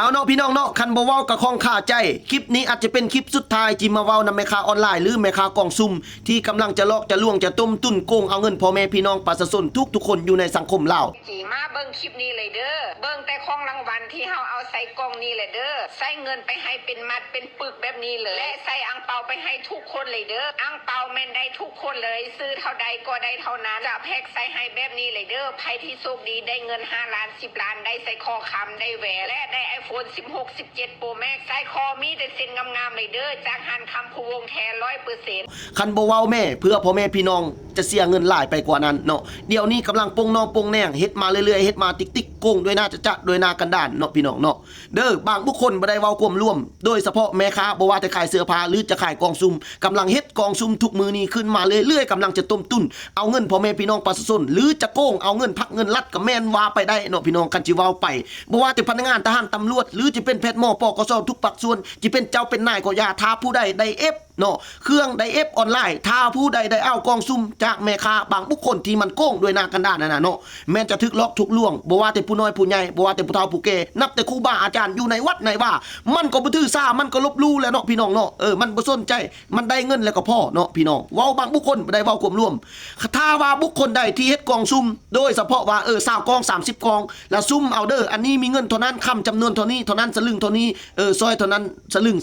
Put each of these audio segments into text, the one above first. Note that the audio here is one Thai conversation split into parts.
เอาเนาะพี่น้องเนาะคันบ่เว้ากับของข้าใจคลิปนี้อาจจะเป็นคลิปสุดท้ายที่มาเว้านำแม่ค้าออนไลน์หรือแม่ค้ากล่องซุ่มที่กำลังจะลอกจะลวงจะต้มตุ้นโกงเอาเงินพ่อแม่พี่น้องประชาชนทุกคนอยู่ในสังคมลาวจีมาเบิ่งคลิปนี้เลยเด้อเบิ่งแต่ของรางวัลที่เฮาเอาใส่กล่องนี้เลยเด้อใส่เงินไปให้เป็นมัดเป็นปึกแบบนี้เลยและใส่อังเปาไปให้ทุกคนเลยเด้ออังเปาแม่นได้ทุกคนเลยซื้อเท่าใดก็ได้เท่านั้นจะแพ็กใส่ให้แบบนี้เลยเด้อไผที่โชคดีได้เงิน5ล้าน10ล้านได้ใส่คอคำได้แหวนและได้ iPhone 16 17 Pro Max ใส่คอมีแต่เส้นงามๆเลยเด้อจากหันคำพวงแท้ 100% คันบ่เว้าแม่เพื่อพ่อแม่พี่น้องจะเสียเงินหลายไปกว่านั้นเนาะเดี๋ยวนี้กำลังปงน้องปงแนงเฮ็ดมาเรื่อยๆเฮ็ดมาติ๊กๆโกงด้วยหน้าจะโดยหน้ากันด้านเนาะพี่น้องเนาะเด้อบางบุคคลบ่ได้เว้าความร่วมโดยเฉพาะแม่ค้าบ่ว่าจะขายเสื้อผ้าหรือจะขายกองซุ่มกำลังเฮ็ดกองซุ่มทุกมือนี้ขึ้นมาเรื่อยๆกำลังจะต้มตุ้นเอาเงินพ่อแม่พี่น้องประชาชนหรือจะโกงเอาเงินพักเงินรัฐก็แม่นว่าไปได้เนาะพี่น้องกันสิเว้าไปบ่ว่าแต่พนักงานทหารตำรวจหรือจะเป็นแพทย์หมอปกสทุกภาคส่วนจะเป็นเจ้าเป็นนายก็อย่าท้าผู้ใดได้เอฟเนาะเครื่องไดเอฟออนไลน์ถ้าผู้ใดได้เอากองซุ่มจากแม่ค้าบางบุคคลที่มันโกงด้วยหน้ากันด้านนั่นน่ะเนาะแม้นจะทึกลอกทุกล่วงบ่ว่าแต่ผู้น้อยผู้ใหญ่บ่ว่าแต่ผู้เฒ่าผู้แก่นับแต่ครูบาอาจารย์อยู่ในวัดในว่ามันก็บ่ถือซ่ามันก็ลบลู่แล้วเนาะพี่น้องเนาะมันบ่สนใจมันได้เงินแล้วก็พอเนาะพี่น้องเว้าบางบุคคลบ่ได้เว้าความร่วมถ้าว่าบุคคลใดที่เฮ็ดกองซุ่มโดยเฉพาะว่า20กอง30กองแล้วซุ่มเอาเด้ออันนี้มีเงินเท่านั้นคำจำนวนเท่านี้เท่านั้นสลึงเท่านี้ซอยเท่านั้นสลึง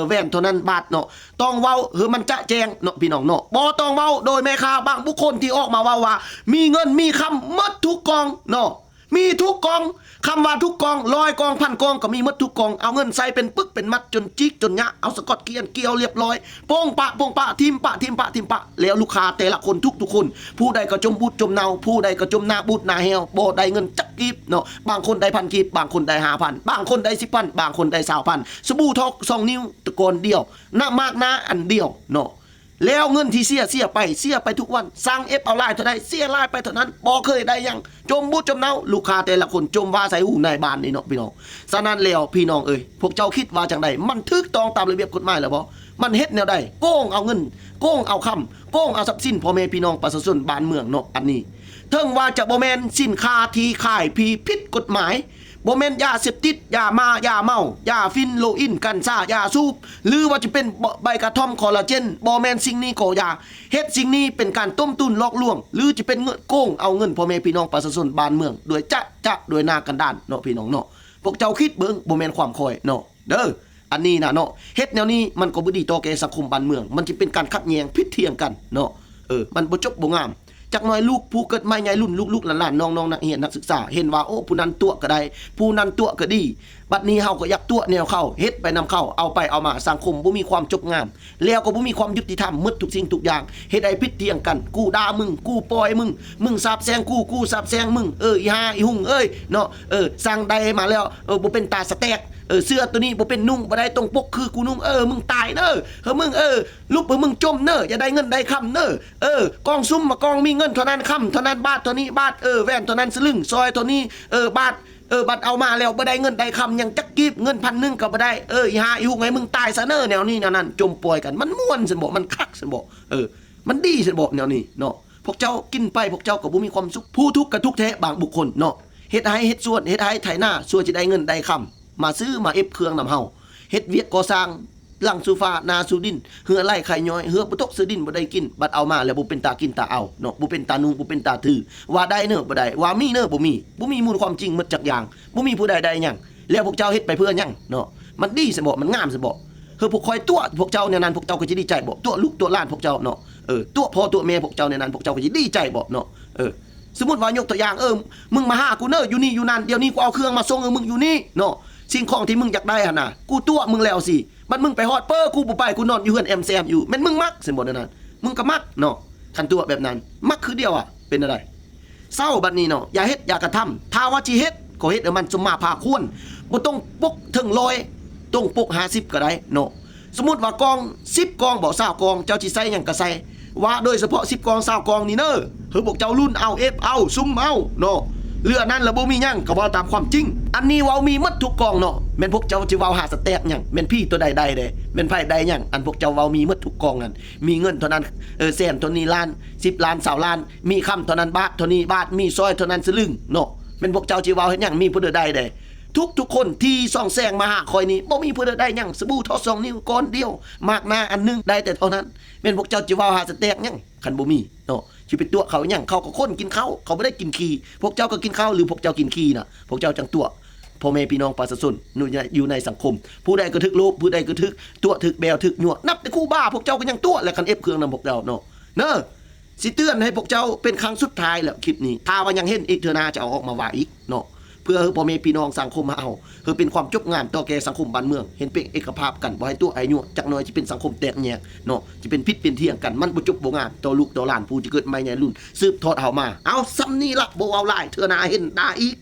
แว่นเท่านั้นบาทเนาะต้องเว้ามันจะแจงเนาะพี่น้องเนาะบ่ต้องเว้าโดยแม่ค้าบางบุคคลที่ออกมาว่ามีเงินมีคำหมดทุกกองเนาะมีทุกกองคำว่าทุกกอง100กองพันกองก็มีหมดทุกกองเอาเงินใส่เป็นปึกเป็นมัดจนจิกจนยะเอาสกอตเกี่ยวเรียบร้อยโป้งปะทิมปะแล้วลูกค้าแต่ละคนทุกคนผู้ใดก็จมบูดจมเนาผู้ใดก็จมหน้าบูดหน้าเหี่ยวบ่ได้เงินจักกีบเนาะบางคนได้1,000กีบบางคนได้5,000บางคนได้10,000บางคนได้20,000สบู่ทอก2นิ้วตะโกนเดียวหน้ามากหน้าอันเดียวเนาะแล้วเงินที่เสียไปทุกวันสั่งเอฟเอาไลน์เท่าใดเสียไลน์ไปเท่านั้นบ่เคยได้ยังจมบุจมเนาลูกค้าแต่ละคนจมว่าใส่หูในบ้านนี่เนาะพี่น้องฉะนั้นแล้วพี่น้องพวกเจ้าคิดว่าจังไดมันถูกต้องตามระเบียบกฎหมายแล้วบ่มันเฮ็ดแนวใดโกงเอาเงินโกงเอาคำโกงเอาทรัพย์สินพ่อแม่พี่น้องประชาชนบ้านเมืองเนาะอันนี้เทิงว่าจะบ่แม่นสินค้าที่ขายผิดกฎหมายบ่แม่นยาเสพติดยาเมายาฟินโลอินกัญชายาสูบหรือว่าจะเป็นใบกระท่อมคอลลาเจนบ่แม่นสิ่งนี้ก็อย่าเฮ็ดสิ่งนี้เป็นการต้มตุนลอกลวงหรือจะเป็นเงินโกงเอาเงินพ่อแม่พี่น้องประชาชนบ้านเมืองโดยจะโดยหน้ากันด้านเนาะพี่น้องเนาะพวกเจ้าคิดเบิ่งบ่แม่นความคอยเนาะเด้ออันนี้นะเนาะเฮ็ดแนวนี้มันก็บ่ดีต่อแก่สังคมบ้านเมืองมันจะเป็นการขัดแย้งผิดเถียงกันเนาะมันบ่จบบ่งามจักหน่อยลูกผู้เกิดใหม่ใหญ่รุ่นลูกๆหลานๆน้องๆนักเรียนนักศึกษาเห็นว่าโอ้ผู้นั้นตัวก็ได้ผู้นั้นตัวก็ดีบัดนี้เฮาก็อยากตัวแนวเข้าเฮ็ดไปนำเข้าเอาไปเอามาสังคมบ่มีความจบงามแล้วก็บ่มีความยุติธรรมหมดทุกสิ่งทุกอย่างเฮ็ดให้ผิดเถียงกันกูด่ามึงกูปล่อยมึงสาบแช่งกูสาบแช่งมึงอีห่าอีหุ่งเนาะสั่งใดมาแล้วบ่เป็นตาสแตกเสื้อตัวนี้บ่เป็นนุ่งบ่ได้ตรงปกคือกูนุ่งมึงตายเด้อมึงลูกมึงจมเด้ออย่าได้เงินได้คำเด้อกองซุ่มมากองมีเงินเท่านั้นคำเท่านั้นบาทเท่านี้บาทแว่นเท่านั้นสลึงซอยเท่านี้บาทบัตรเอามาแล้วบ่ได้เงินได้คำยังจักกีบเงิน1,000ก็บ่ได้อีห่าอีหุ่งไงมึงตายซะเด้อแนวนี้แนวนั้นจมป่วยกันมันม่วนซั่นบ่มันคักซั่นบ่มันดีซั่นบ่แนวนี้เนาะพวกเจ้ากินไปพวกเจ้าก็บ่มีความสุขผู้ทุกข์ก็ทุกข์แท้บางบุคคลเนาะเฮ็ดให้เฮ็ดส่วนเฮ็ดให้ไถนาส่วนสิได้เงินได้คำมาซื้อมาเอฟเครื่องนำเฮาเฮ็ดเวียกก่อสร้างหลังซูฟ้านาซูดินเหือไล่ไข่ย้อยเหือบ่ตกซื้อดินบ่ได้กินบัดเอามาแล้วบ่เป็นตากินตาเอาเนาะบ่เป็นตานุ่งบ่เป็นตาถือว่าได้เนาะบ่ได้ว่ามีเนาะบ่มีมูลความจริงหมดจักอย่างบ่มีผู้ใดได้หยังแล้วพวกเจ้าเฮ็ดไปเพื่อหยังเนาะมันดีซะบ่มันงามซะบ่พวกคอยตัวพวกเจ้าในนั้นพวกเจ้าก็สิดีใจบ่ตัวลูกตัวหลานพวกเจ้าเนาะตัวพ่อตัวแม่พวกเจ้าในนั้นพวกเจ้าก็สิดีใจบ่เนาะสมมุติว่ายกตัวอย่างมึงมาหากูเนาะอยู่นี่อยู่นั่นเดี๋ยวนี้กูเอาเครื่องมาส่งมึงอยู่นี่เนาะสิ่งของที่มึงอยากได้หั่นน่ะกูตัวมึงแล้วสิมันมึงไปฮอดกูบ่ไปกูนอนอยู่เฮือนแอมแซมอยู่แม่นมึงมักสิบ่นั่นมึงก็มักเนาะคันตัวแบบนั้นมักคือเดียวเป็นอะไรเศร้าบัดนี้เนาะอย่าเฮ็ดอย่ากระทำถ้าว่าสิเฮ็ดก็เฮ็ดให้มันสมมาภาควรบ่ต้องปกถึง100ต้องปก50ก็ได้เนาะสมมุติว่ากอง10กองบ่20กองเจ้าสิใส่หยังก็ใส่ว่าโดยเฉพาะ10กอง20กองนี่เด้อพวกเจ้ารุ่นเอาเอฟเอาซุ่มเอาเนาะเรือนั้นแล้วบ่มีหยังก็บ่ตามความจริงอันนี้เว้ามีหมดทุกกองเนาะแม่นพวกเจ้าสิเว้าหาสแตกหยังแม่นพี่ตัวใดๆเด้แม่นไผใดหยังอันพวกเจ้าเว้ามีหมดทุกกองนั่นมีเงินเท่านั้นแสนเท่านี้ล้าน10ล้าน20ล้านมีคำเท่านั้นบาทเท่านี้บาทมีซอยเท่านั้นสลึงเนาะแม่นพวกเจ้าสิเว้าเฮ็ดหยังมีผู้ใดๆเด้ ทุกคนที่ส่องแสงมาหาคอยนี้บ่มีผู้ใดได้หยังสบู่ทอ2 นิ้วก้อนเดียวมากหน้าอันนึงได้แต่เท่านั้นแม่นพวกเจ้าจิว่าหาสแต็กหยังคันบ่มีเนาะสิเป็นตัวเขาหยังเขาก็คนกินข้าวเขาบ่ได้กินขี้พวกเจ้าก็กินข้าวหรือพวกเจ้ากินขี้น่ะพวกเจ้าจังตัวพ่อแม่พี่น้องประชาชนอยู่ในสังคมผู้ใดก็ทึกโลภผู้ใดก็ทึกตัวทึกแบวทึกหยวกนับแต่คู่บ้าพวกเจ้าก็ยังตัวและกันเอฟเครื่องนำพวกเจ้าเนาะสิเตือนให้พวกเจ้าเป็นครั้งสุดท้ายแล้วคลิปนี้ถ้าว่ายังเห็นอีกเทื่อหน้าจะเอาออกมาว่าอีกเนาะเพื่อให้พ่อแม่พี่น้องสังคมมาเอาคือเป็นความจบงามต่อแก่สังคมบ้านเมืองเห็นเป็นเอกภาพกันบ่ให้ตัวไอ้หยวกจักหน่อยสิเป็นสังคมแตกแยกเนาะสิเป็นพิษเป็นเที่ยงกันมันบ่จบบ่งามต่อลูกต่อหลานผู้ที่เกิดใหม่ในรุ่นสืบทอดเฮามาเอาซ้ำนี้ล่ะบ่เอาหลายเทื่อหน้าเห็นได้อีก